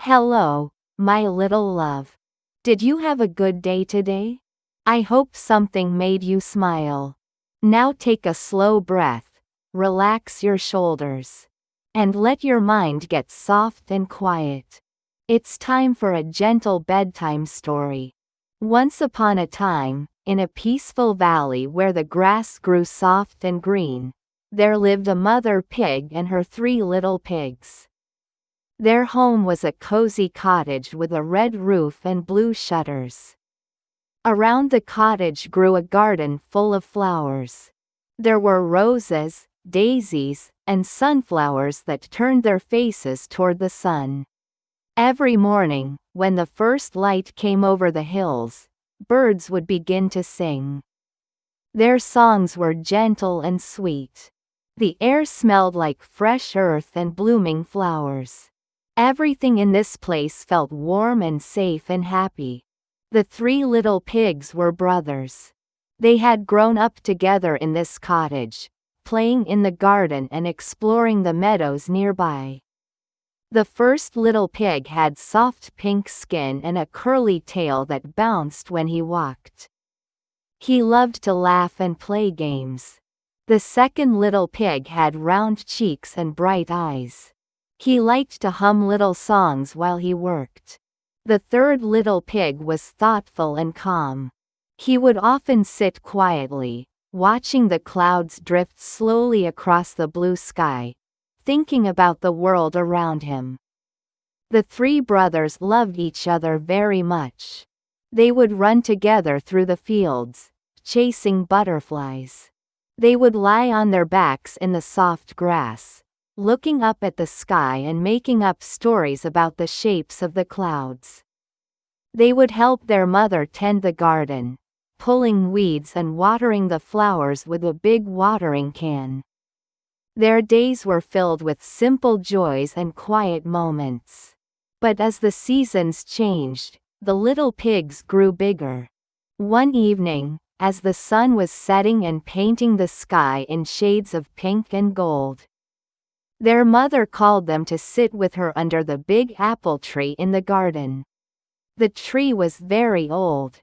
Hello, my little love. Did you have a good day today? I hope something made you smile. Now take a slow breath, relax your shoulders, and let your mind get soft and quiet. It's time for a gentle bedtime story. Once upon a time, in a peaceful valley where the grass grew soft and green, there lived a mother pig and her 3 little pigs. Their home was a cozy cottage with a red roof and blue shutters. Around the cottage grew a garden full of flowers. There were roses, daisies, and sunflowers that turned their faces toward the sun. Every morning, when the first light came over the hills, birds would begin to sing. Their songs were gentle and sweet. The air smelled like fresh earth and blooming flowers. Everything in this place felt warm and safe and happy. The 3 little pigs were brothers. They had grown up together in this cottage, playing in the garden and exploring the meadows nearby. The first little pig had soft pink skin and a curly tail that bounced when he walked. He loved to laugh and play games. The second little pig had round cheeks and bright eyes. He liked to hum little songs while he worked. The third little pig was thoughtful and calm. He would often sit quietly, watching the clouds drift slowly across the blue sky, thinking about the world around him. The 3 brothers loved each other very much. They would run together through the fields, chasing butterflies. They would lie on their backs in the soft grass, looking up at the sky and making up stories about the shapes of the clouds. They would help their mother tend the garden, pulling weeds and watering the flowers with a big watering can. Their days were filled with simple joys and quiet moments. But as the seasons changed, the little pigs grew bigger. One evening, as the sun was setting and painting the sky in shades of pink and gold, their mother called them to sit with her under the big apple tree in the garden. The tree was very old.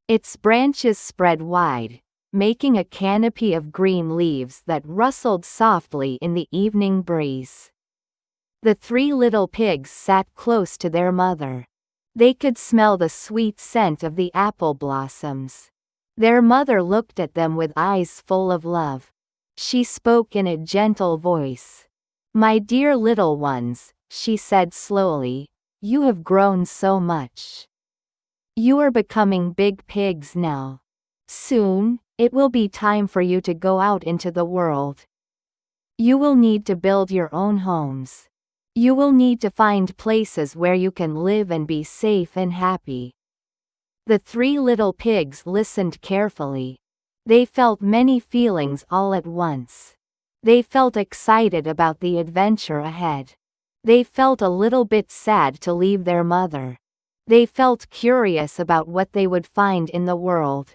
Its branches spread wide, making a canopy of green leaves that rustled softly in the evening breeze. The 3 little pigs sat close to their mother. They could smell the sweet scent of the apple blossoms. Their mother looked at them with eyes full of love. She spoke in a gentle voice. "My dear little ones," she said slowly, "you have grown so much. You are becoming big pigs now. Soon, it will be time for you to go out into the world. You will need to build your own homes. You will need to find places where you can live and be safe and happy." The 3 little pigs listened carefully. They felt many feelings all at once. They felt excited about the adventure ahead. They felt a little bit sad to leave their mother. They felt curious about what they would find in the world.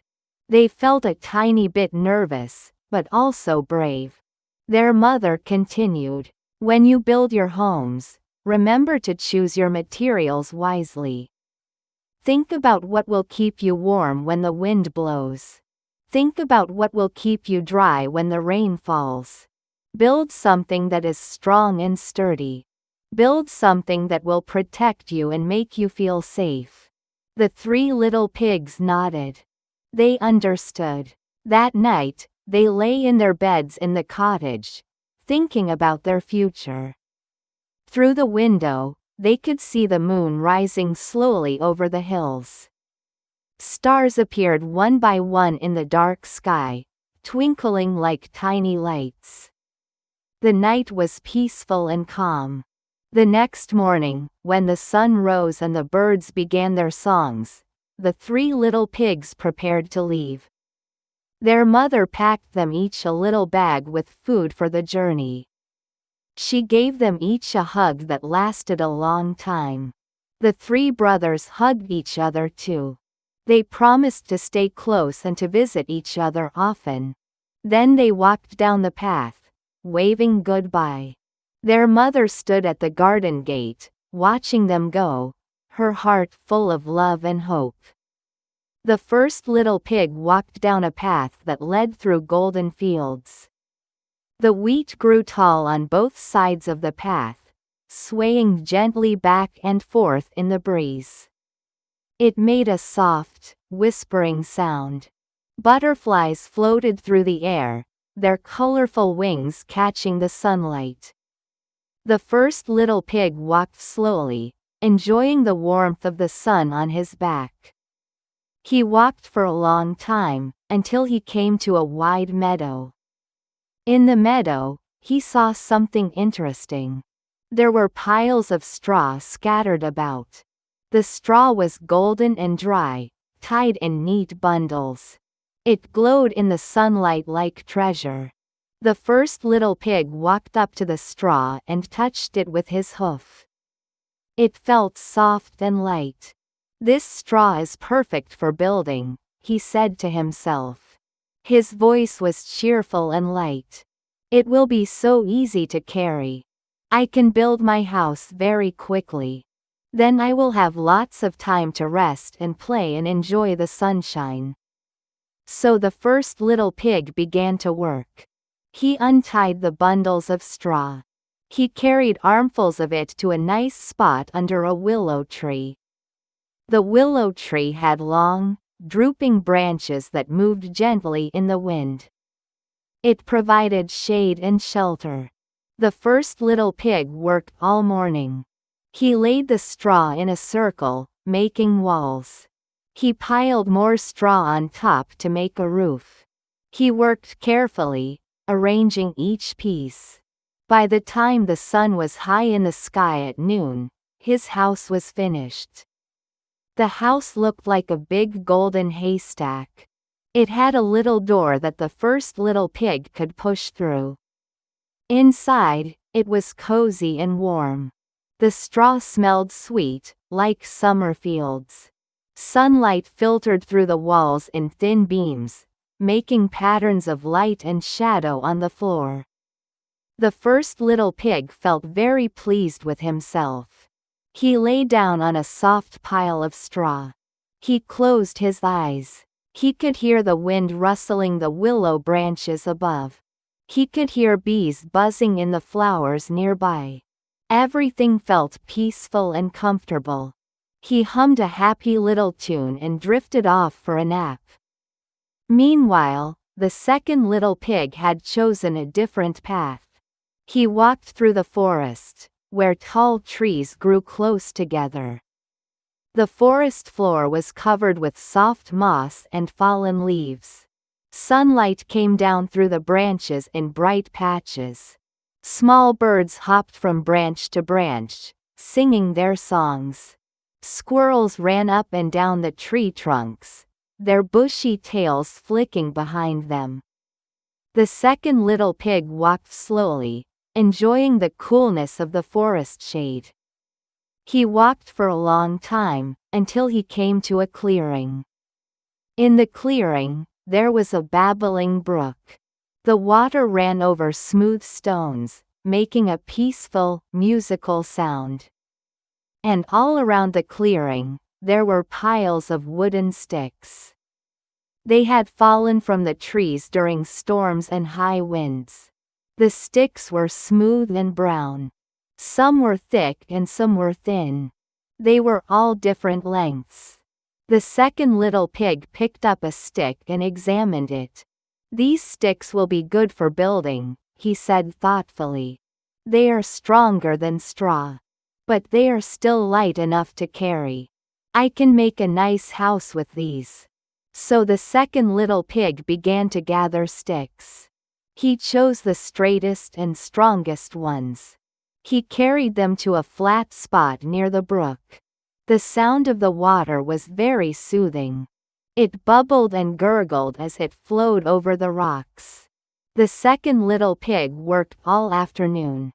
They felt a tiny bit nervous, but also brave. Their mother continued, "When you build your homes, remember to choose your materials wisely. Think about what will keep you warm when the wind blows. Think about what will keep you dry when the rain falls. Build something that is strong and sturdy. Build something that will protect you and make you feel safe." The 3 little pigs nodded. They understood. That night, they lay in their beds in the cottage, thinking about their future. Through the window, they could see the moon rising slowly over the hills. Stars appeared one by one in the dark sky, twinkling like tiny lights. The night was peaceful and calm. The next morning, when the sun rose and the birds began their songs, the 3 little pigs prepared to leave. Their mother packed them each a little bag with food for the journey. She gave them each a hug that lasted a long time. The 3 brothers hugged each other too. They promised to stay close and to visit each other often. Then they walked down the path, waving goodbye. Their mother stood at the garden gate, watching them go, her heart full of love and hope. The first little pig walked down a path that led through golden fields. The wheat grew tall on both sides of the path, swaying gently back and forth in the breeze. It made a soft, whispering sound. Butterflies floated through the air, their colorful wings catching the sunlight. The first little pig walked slowly, enjoying the warmth of the sun on his back. He walked for a long time, until he came to a wide meadow. In the meadow, he saw something interesting. There were piles of straw scattered about. The straw was golden and dry, tied in neat bundles. It glowed in the sunlight like treasure. The first little pig walked up to the straw and touched it with his hoof. It felt soft and light. "This straw is perfect for building," he said to himself. His voice was cheerful and light. "It will be so easy to carry. I can build my house very quickly. Then I will have lots of time to rest and play and enjoy the sunshine." So the first little pig began to work. He untied the bundles of straw. He carried armfuls of it to a nice spot under a willow tree. The willow tree had long, drooping branches that moved gently in the wind. It provided shade and shelter. The first little pig worked all morning. He laid the straw in a circle, making walls. He piled more straw on top to make a roof. He worked carefully, arranging each piece. By the time the sun was high in the sky at noon, his house was finished. The house looked like a big golden haystack. It had a little door that the first little pig could push through. Inside, it was cozy and warm. The straw smelled sweet, like summer fields. Sunlight filtered through the walls in thin beams, making patterns of light and shadow on the floor. The first little pig felt very pleased with himself. He lay down on a soft pile of straw. He closed his eyes. He could hear the wind rustling the willow branches above. He could hear bees buzzing in the flowers nearby. Everything felt peaceful and comfortable. He hummed a happy little tune and drifted off for a nap. Meanwhile, the second little pig had chosen a different path. He walked through the forest, where tall trees grew close together. The forest floor was covered with soft moss and fallen leaves. Sunlight came down through the branches in bright patches. Small birds hopped from branch to branch, singing their songs. Squirrels ran up and down the tree trunks, their bushy tails flicking behind them. The second little pig walked slowly, enjoying the coolness of the forest shade. He walked for a long time, until he came to a clearing. In the clearing, there was a babbling brook. The water ran over smooth stones, making a peaceful, musical sound. And all around the clearing, there were piles of wooden sticks. They had fallen from the trees during storms and high winds. The sticks were smooth and brown. Some were thick and some were thin. They were all different lengths. The second little pig picked up a stick and examined it. "These sticks will be good for building," he said thoughtfully. "They are stronger than straw. But they are still light enough to carry. I can make a nice house with these." So the second little pig began to gather sticks. He chose the straightest and strongest ones. He carried them to a flat spot near the brook. The sound of the water was very soothing. It bubbled and gurgled as it flowed over the rocks. The second little pig worked all afternoon.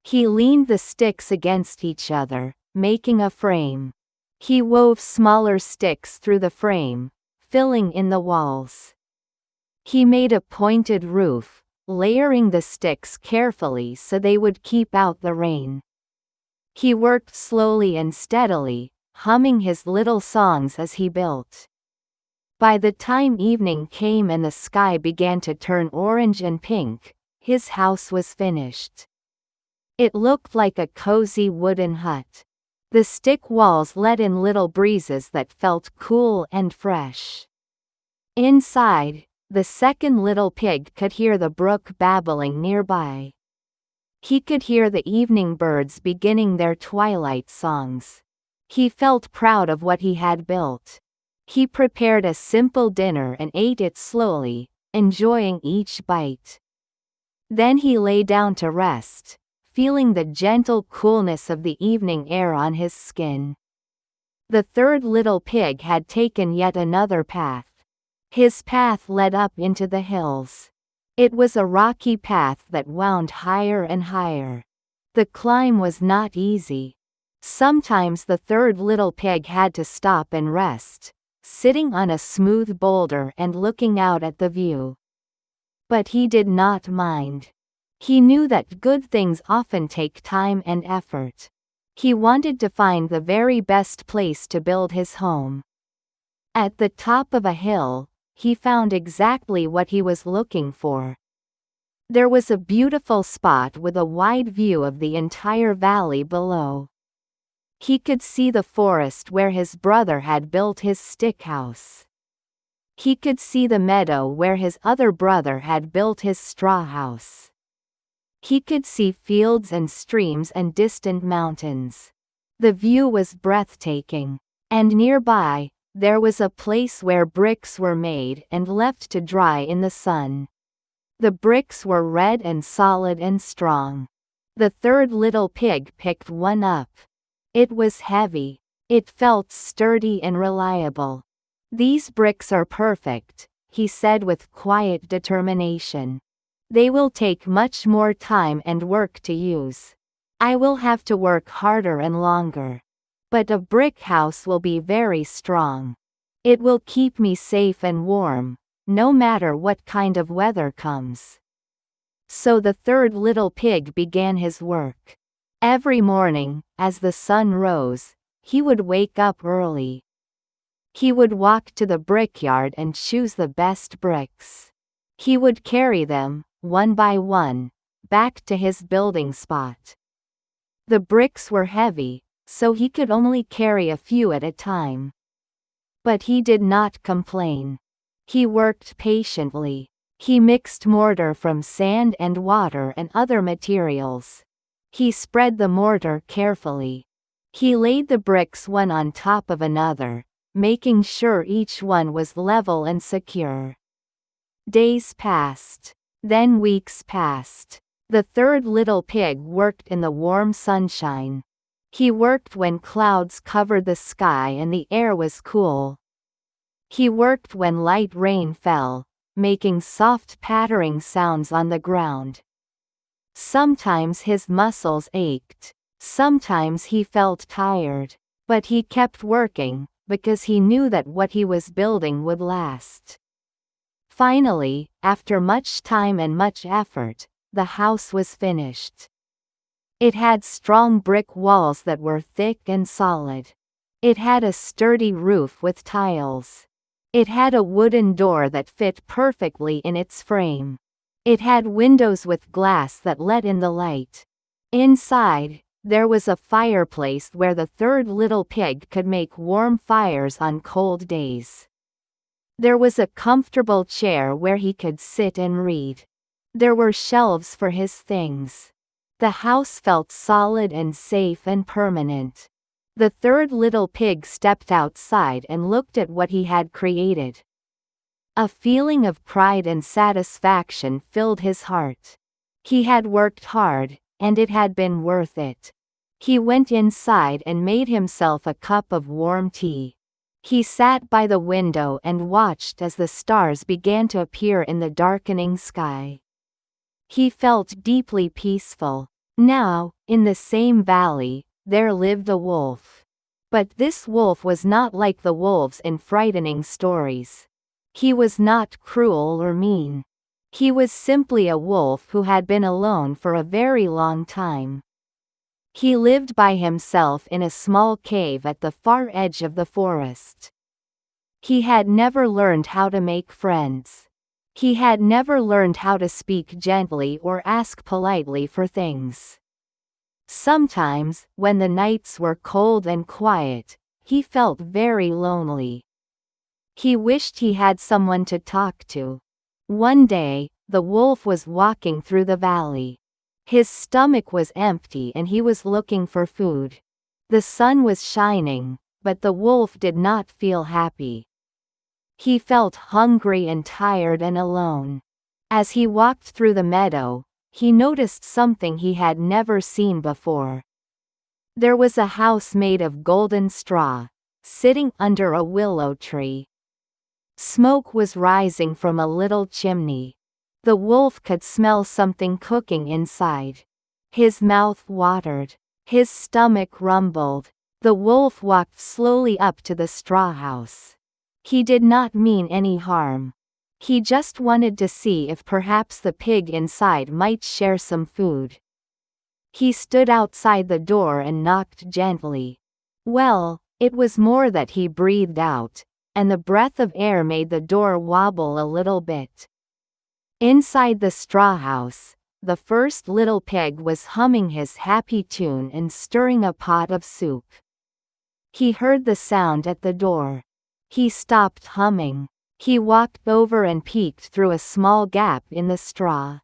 He leaned the sticks against each other, making a frame. He wove smaller sticks through the frame, filling in the walls. He made a pointed roof, layering the sticks carefully so they would keep out the rain. He worked slowly and steadily, humming his little songs as he built. By the time evening came and the sky began to turn orange and pink, his house was finished. It looked like a cozy wooden hut. The stick walls let in little breezes that felt cool and fresh. Inside, the second little pig could hear the brook babbling nearby. He could hear the evening birds beginning their twilight songs. He felt proud of what he had built. He prepared a simple dinner and ate it slowly, enjoying each bite. Then he lay down to rest, feeling the gentle coolness of the evening air on his skin. The third little pig had taken yet another path. His path led up into the hills. It was a rocky path that wound higher and higher. The climb was not easy. Sometimes the third little pig had to stop and rest, sitting on a smooth boulder and looking out at the view. But he did not mind. He knew that good things often take time and effort. He wanted to find the very best place to build his home. At the top of a hill, he found exactly what he was looking for. There was a beautiful spot with a wide view of the entire valley below. He could see the forest where his brother had built his stick house. He could see the meadow where his other brother had built his straw house. He could see fields and streams and distant mountains. The view was breathtaking. And nearby, there was a place where bricks were made and left to dry in the sun. The bricks were red and solid and strong. The third little pig picked one up. It was heavy. It felt sturdy and reliable. "These bricks are perfect," he said with quiet determination. "They will take much more time and work to use. I will have to work harder and longer. But a brick house will be very strong. It will keep me safe and warm, no matter what kind of weather comes." So the third little pig began his work. Every morning, as the sun rose, he would wake up early. He would walk to the brickyard and choose the best bricks. He would carry them, one by one, back to his building spot. The bricks were heavy, so he could only carry a few at a time. But he did not complain. He worked patiently. He mixed mortar from sand and water and other materials. He spread the mortar carefully. He laid the bricks one on top of another, making sure each one was level and secure. Days passed. Then weeks passed. The third little pig worked in the warm sunshine. He worked when clouds covered the sky and the air was cool. He worked when light rain fell, making soft pattering sounds on the ground. Sometimes his muscles ached. Sometimes he felt tired. But he kept working, because he knew that what he was building would last. Finally, after much time and much effort, the house was finished. It had strong brick walls that were thick and solid. It had a sturdy roof with tiles. It had a wooden door that fit perfectly in its frame. It had windows with glass that let in the light. Inside, there was a fireplace where the third little pig could make warm fires on cold days. There was a comfortable chair where he could sit and read. There were shelves for his things. The house felt solid and safe and permanent. The third little pig stepped outside and looked at what he had created. A feeling of pride and satisfaction filled his heart. He had worked hard, and it had been worth it. He went inside and made himself a cup of warm tea. He sat by the window and watched as the stars began to appear in the darkening sky. He felt deeply peaceful. Now, in the same valley, there lived a wolf. But this wolf was not like the wolves in frightening stories. He was not cruel or mean. He was simply a wolf who had been alone for a very long time. He lived by himself in a small cave at the far edge of the forest. He had never learned how to make friends. He had never learned how to speak gently or ask politely for things. Sometimes, when the nights were cold and quiet, he felt very lonely. He wished he had someone to talk to. One day, the wolf was walking through the valley. His stomach was empty and he was looking for food. The sun was shining, but the wolf did not feel happy. He felt hungry and tired and alone. As he walked through the meadow, he noticed something he had never seen before. There was a house made of golden straw, sitting under a willow tree. Smoke was rising from a little chimney. The wolf could smell something cooking inside. His mouth watered. His stomach rumbled. The wolf walked slowly up to the straw house. He did not mean any harm. He just wanted to see if perhaps the pig inside might share some food. He stood outside the door and knocked gently. Well, it was more that he breathed out, and the breath of air made the door wobble a little bit. Inside the straw house, the first little pig was humming his happy tune and stirring a pot of soup. He heard the sound at the door. He stopped humming. He walked over and peeked through a small gap in the straw.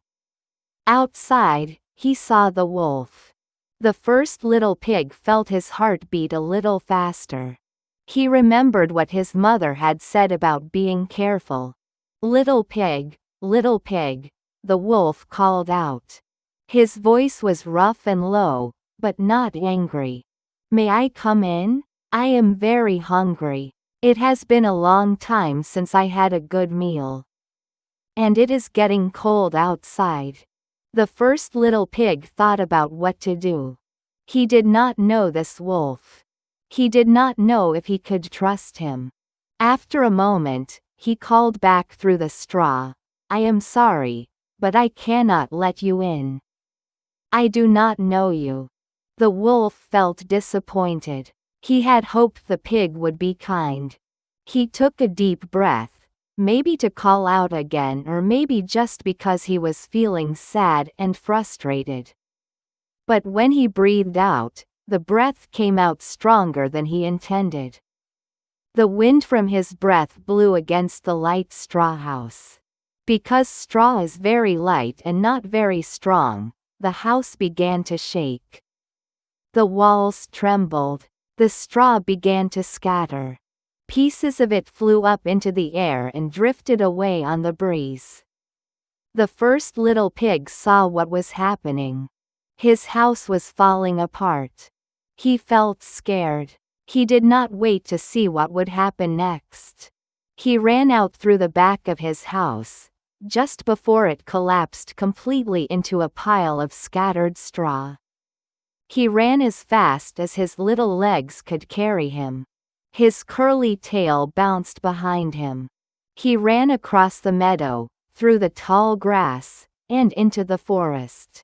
Outside, he saw the wolf. The first little pig felt his heart beat a little faster. He remembered what his mother had said about being careful. Little pig, the wolf called out. His voice was rough and low, but not angry. May I come in? I am very hungry. It has been a long time since I had a good meal. And it is getting cold outside. The first little pig thought about what to do. He did not know this wolf. He did not know if he could trust him. After a moment, he called back through the straw, I am sorry, but I cannot let you in. I do not know you. The wolf felt disappointed. He had hoped the pig would be kind. He took a deep breath, maybe to call out again or maybe just because he was feeling sad and frustrated. But when he breathed out, the breath came out stronger than he intended. The wind from his breath blew against the light straw house. Because straw is very light and not very strong, the house began to shake. The walls trembled. The straw began to scatter. Pieces of it flew up into the air and drifted away on the breeze. The first little pig saw what was happening. His house was falling apart. He felt scared. He did not wait to see what would happen next. He ran out through the back of his house, just before it collapsed completely into a pile of scattered straw. He ran as fast as his little legs could carry him. His curly tail bounced behind him. He ran across the meadow, through the tall grass, and into the forest.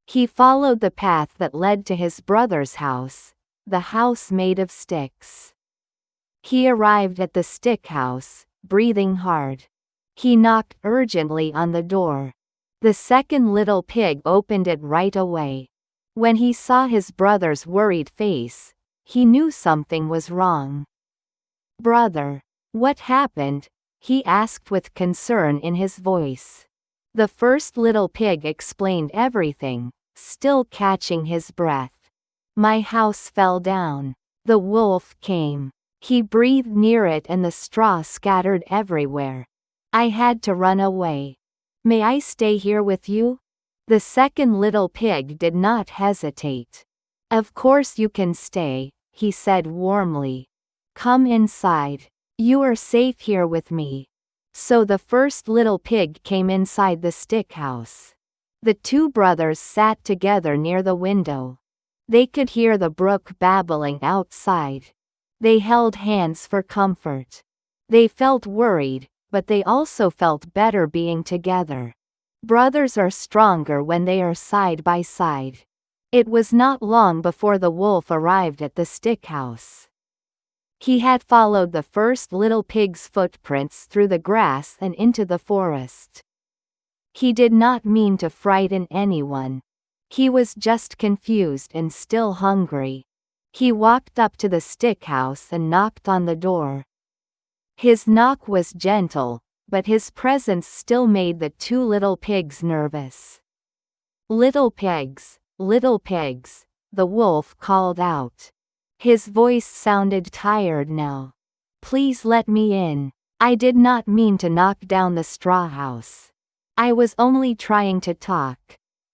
He followed the path that led to his brother's house, the house made of sticks. He arrived at the stick house, breathing hard. He knocked urgently on the door. The second little pig opened it right away. When he saw his brother's worried face, he knew something was wrong. "Brother, what happened?" he asked with concern in his voice. The first little pig explained everything, still catching his breath. "My house fell down. The wolf came. He breathed near it and the straw scattered everywhere. I had to run away. May I stay here with you?" The second little pig did not hesitate. "Of course you can stay," he said warmly. "Come inside. You are safe here with me." So the first little pig came inside the stick house. The two brothers sat together near the window. They could hear the brook babbling outside. They held hands for comfort. They felt worried, but they also felt better being together. Brothers are stronger when they are side by side. It was not long before the wolf arrived at the stick house. He had followed the first little pig's footprints through the grass and into the forest. He did not mean to frighten anyone. He was just confused and still hungry. He walked up to the stick house and knocked on the door. His knock was gentle, but his presence still made the two little pigs nervous. "Little pigs, the wolf called out. His voice sounded tired now. "Please let me in. I did not mean to knock down the straw house. I was only trying to talk.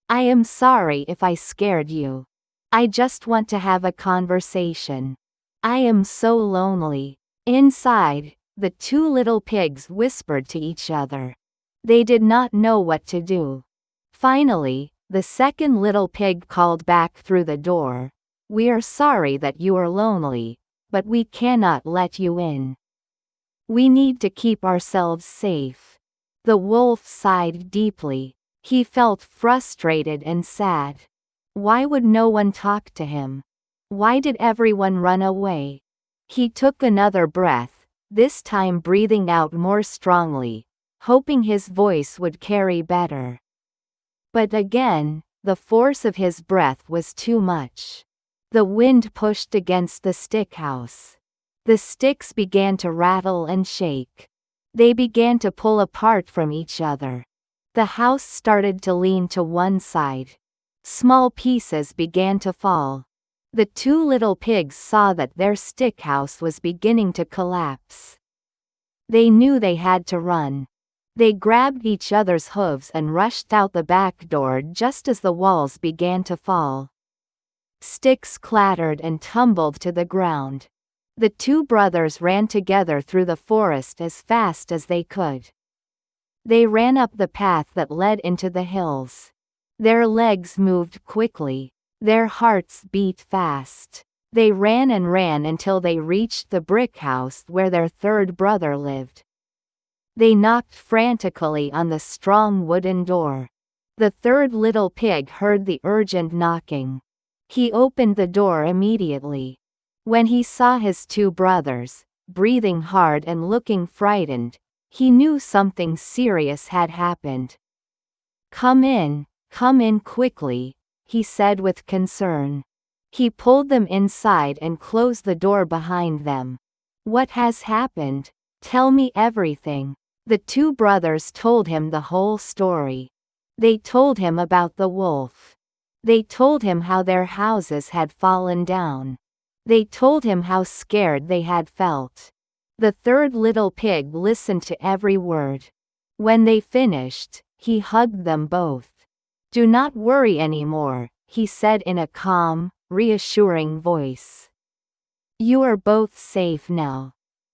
I am sorry if I scared you. I just want to have a conversation. I am so lonely." Inside, the two little pigs whispered to each other. They did not know what to do. Finally, the second little pig called back through the door, "We are sorry that you are lonely, but we cannot let you in. We need to keep ourselves safe." The wolf sighed deeply. He felt frustrated and sad. Why would no one talk to him? Why did everyone run away? He took another breath, this time breathing out more strongly, hoping his voice would carry better. But again, the force of his breath was too much. The wind pushed against the stick house. The sticks began to rattle and shake. They began to pull apart from each other. The house started to lean to one side. Small pieces began to fall. The two little pigs saw that their stick house was beginning to collapse. They knew they had to run. They grabbed each other's hooves and rushed out the back door just as the walls began to fall. Sticks clattered and tumbled to the ground. The two brothers ran together through the forest as fast as they could. They ran up the path that led into the hills. Their legs moved quickly. Their hearts beat fast. They ran and ran until they reached the brick house where their third brother lived. They knocked frantically on the strong wooden door. The third little pig heard the urgent knocking. He opened the door immediately. When he saw his two brothers, breathing hard and looking frightened, he knew something serious had happened. Come in quickly," he said with concern. He pulled them inside and closed the door behind them. "What has happened? Tell me everything." The two brothers told him the whole story. They told him about the wolf. They told him how their houses had fallen down. They told him how scared they had felt. The third little pig listened to every word. When they finished, he hugged them both. "Do not worry anymore," he said in a calm, reassuring voice. "You are both safe now.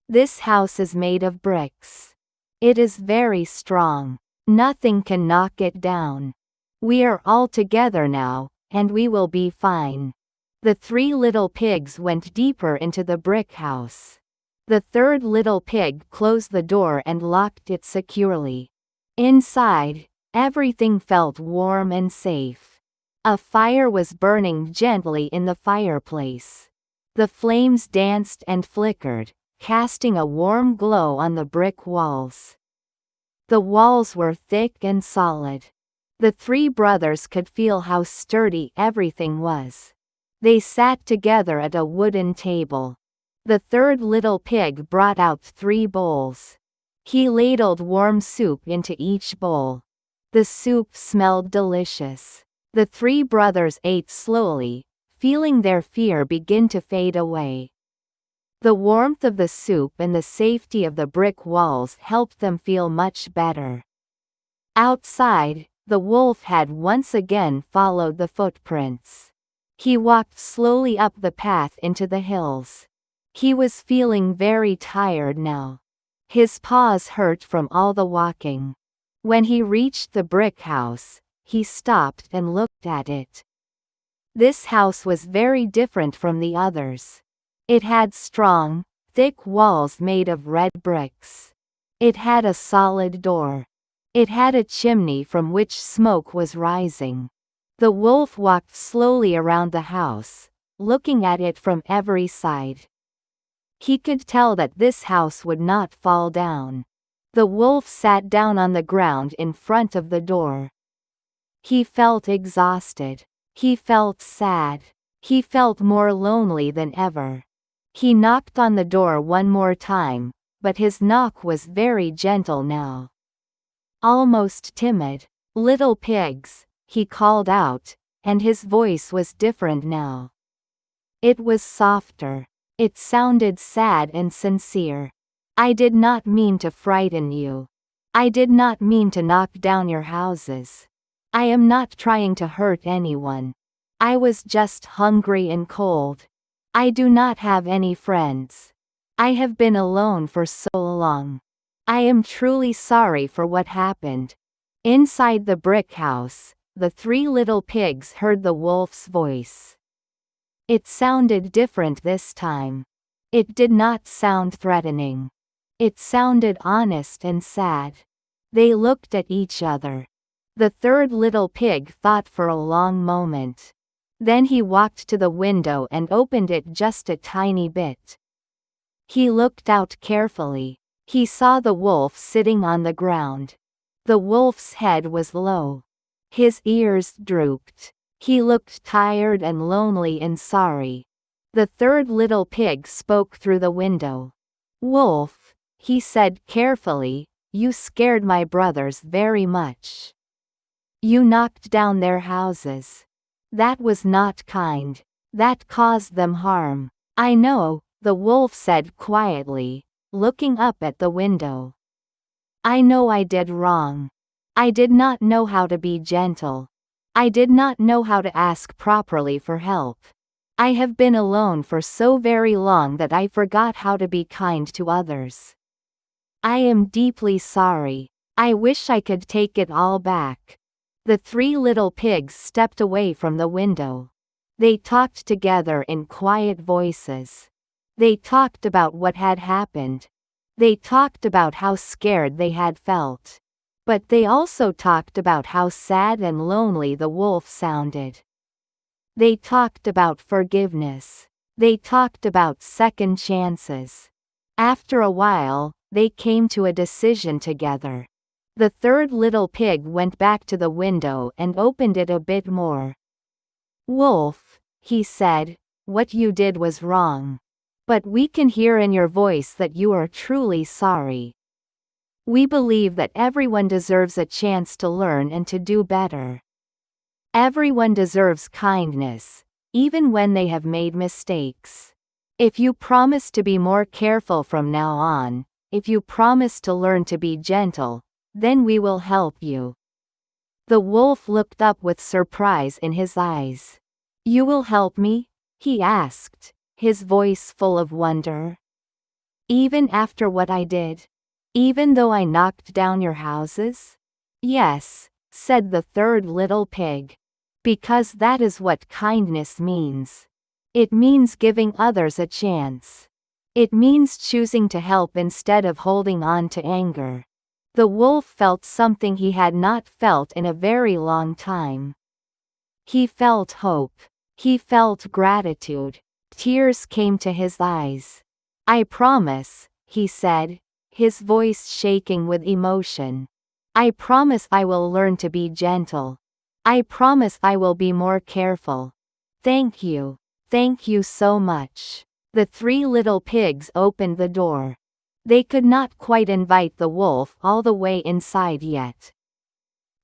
This house is made of bricks. It is very strong. Nothing can knock it down. We are all together now, and we will be fine." The three little pigs went deeper into the brick house. The third little pig closed the door and locked it securely. Inside, everything felt warm and safe. A fire was burning gently in the fireplace. The flames danced and flickered, casting a warm glow on the brick walls. The walls were thick and solid. The three brothers could feel how sturdy everything was. They sat together at a wooden table. The third little pig brought out 3 bowls. He ladled warm soup into each bowl. The soup smelled delicious. The 3 brothers ate slowly, feeling their fear begin to fade away. The warmth of the soup and the safety of the brick walls helped them feel much better. Outside, the wolf had once again followed the footprints. He walked slowly up the path into the hills. He was feeling very tired now. His paws hurt from all the walking. When he reached the brick house, he stopped and looked at it. This house was very different from the others. It had strong, thick walls made of red bricks. It had a solid door. It had a chimney from which smoke was rising. The wolf walked slowly around the house, looking at it from every side. He could tell that this house would not fall down. The wolf sat down on the ground in front of the door. He felt exhausted. He felt sad. He felt more lonely than ever. He knocked on the door one more time, but his knock was very gentle now. Almost timid. "Little pigs," he called out, and his voice was different now. It was softer. It sounded sad and sincere. "I did not mean to frighten you. I did not mean to knock down your houses. I am not trying to hurt anyone. I was just hungry and cold. I do not have any friends. I have been alone for so long. I am truly sorry for what happened." Inside the brick house, the three little pigs heard the wolf's voice. It sounded different this time. It did not sound threatening. It sounded honest and sad. They looked at each other. The third little pig thought for a long moment. Then he walked to the window and opened it just a tiny bit. He looked out carefully. He saw the wolf sitting on the ground. The wolf's head was low. His ears drooped. He looked tired and lonely and sorry. The third little pig spoke through the window. "Wolf," he said carefully, "you scared my brothers very much. You knocked down their houses. That was not kind. That caused them harm." "I know," the wolf said quietly, looking up at the window. "I know I did wrong. I did not know how to be gentle. I did not know how to ask properly for help. I have been alone for so very long that I forgot how to be kind to others. I am deeply sorry. I wish I could take it all back." The three little pigs stepped away from the window. They talked together in quiet voices. They talked about what had happened. They talked about how scared they had felt. But they also talked about how sad and lonely the wolf sounded. They talked about forgiveness. They talked about second chances. After a while, they came to a decision together. The third little pig went back to the window and opened it a bit more. "Wolf," he said, "what you did was wrong. But we can hear in your voice that you are truly sorry. We believe that everyone deserves a chance to learn and to do better. Everyone deserves kindness, even when they have made mistakes. If you promise to be more careful from now on, if you promise to learn to be gentle, then we will help you." The wolf looked up with surprise in his eyes. "You will help me?" he asked, his voice full of wonder. "Even after what I did? Even though I knocked down your houses?" "Yes," said the third little pig. "Because that is what kindness means. It means giving others a chance. It means choosing to help instead of holding on to anger." The wolf felt something he had not felt in a very long time. He felt hope. He felt gratitude. Tears came to his eyes. "I promise," he said, his voice shaking with emotion. "I promise I will learn to be gentle. I promise I will be more careful. Thank you. Thank you so much." The three little pigs opened the door. They could not quite invite the wolf all the way inside yet.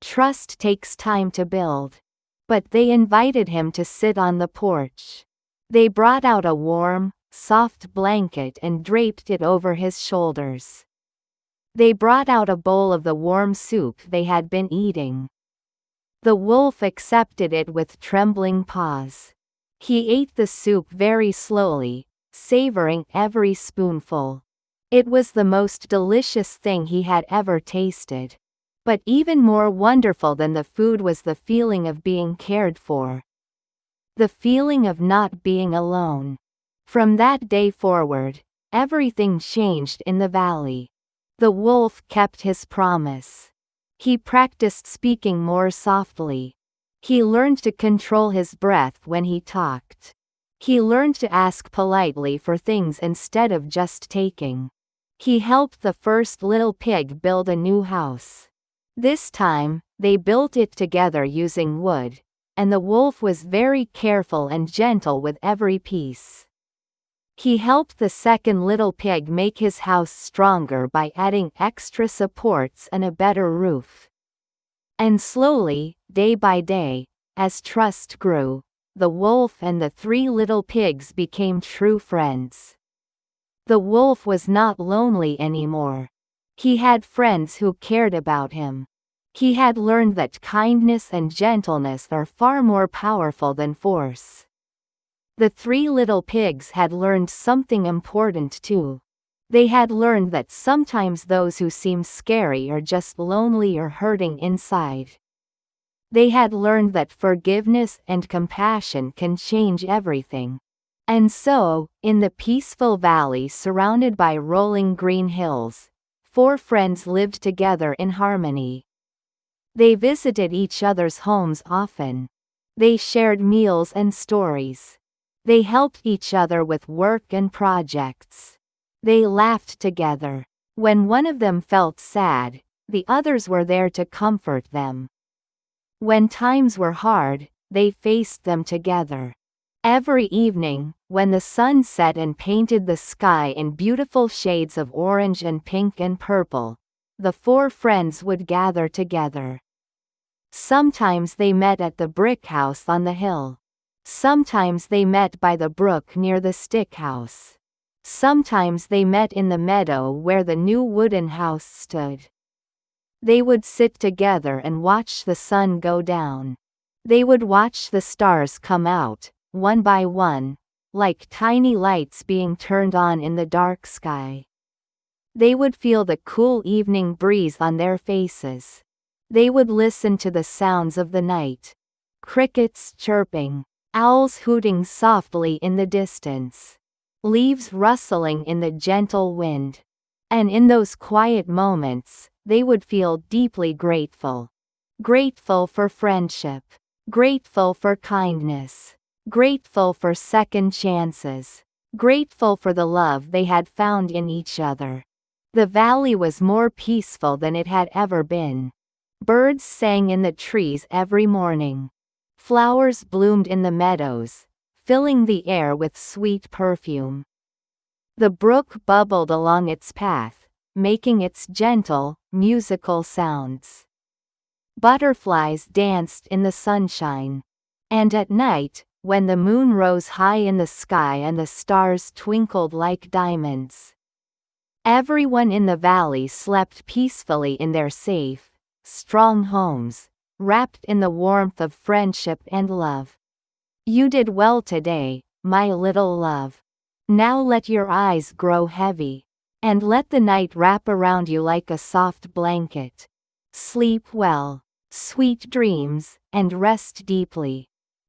Trust takes time to build. But they invited him to sit on the porch. They brought out a warm, soft blanket and draped it over his shoulders. They brought out a bowl of the warm soup they had been eating. The wolf accepted it with trembling paws. He ate the soup very slowly, savoring every spoonful. It was the most delicious thing he had ever tasted. But even more wonderful than the food was the feeling of being cared for. The feeling of not being alone. From that day forward, everything changed in the valley. The wolf kept his promise. He practiced speaking more softly. He learned to control his breath when he talked. He learned to ask politely for things instead of just taking. He helped the first little pig build a new house. This time, they built it together using wood, and the wolf was very careful and gentle with every piece. He helped the second little pig make his house stronger by adding extra supports and a better roof. And slowly, day by day, as trust grew, the wolf and the three little pigs became true friends. The wolf was not lonely anymore. He had friends who cared about him. He had learned that kindness and gentleness are far more powerful than force. The three little pigs had learned something important too. They had learned that sometimes those who seem scary are just lonely or hurting inside. They had learned that forgiveness and compassion can change everything. And so, in the peaceful valley surrounded by rolling green hills, four friends lived together in harmony. They visited each other's homes often. They shared meals and stories. They helped each other with work and projects. They laughed together. When one of them felt sad, the others were there to comfort them. When times were hard, they faced them together. Every evening, when the sun set and painted the sky in beautiful shades of orange and pink and purple, the four friends would gather together. Sometimes they met at the brick house on the hill. Sometimes they met by the brook near the stick house. Sometimes they met in the meadow where the new wooden house stood. They would sit together and watch the sun go down. They would watch the stars come out, one by one, like tiny lights being turned on in the dark sky. They would feel the cool evening breeze on their faces. They would listen to the sounds of the night. Crickets chirping, owls hooting softly in the distance, leaves rustling in the gentle wind. And in those quiet moments, they would feel deeply grateful. Grateful for friendship. Grateful for kindness. Grateful for second chances. Grateful for the love they had found in each other. The valley was more peaceful than it had ever been. Birds sang in the trees every morning. Flowers bloomed in the meadows, filling the air with sweet perfume. The brook bubbled along its path, making its gentle, musical sounds. Butterflies danced in the sunshine. And at night, when the moon rose high in the sky and the stars twinkled like diamonds, everyone in the valley slept peacefully in their safe, strong homes, wrapped in the warmth of friendship and love. You did well today, my little love. Now let your eyes grow heavy, and let the night wrap around you like a soft blanket. Sleep well, sweet dreams, and rest deeply.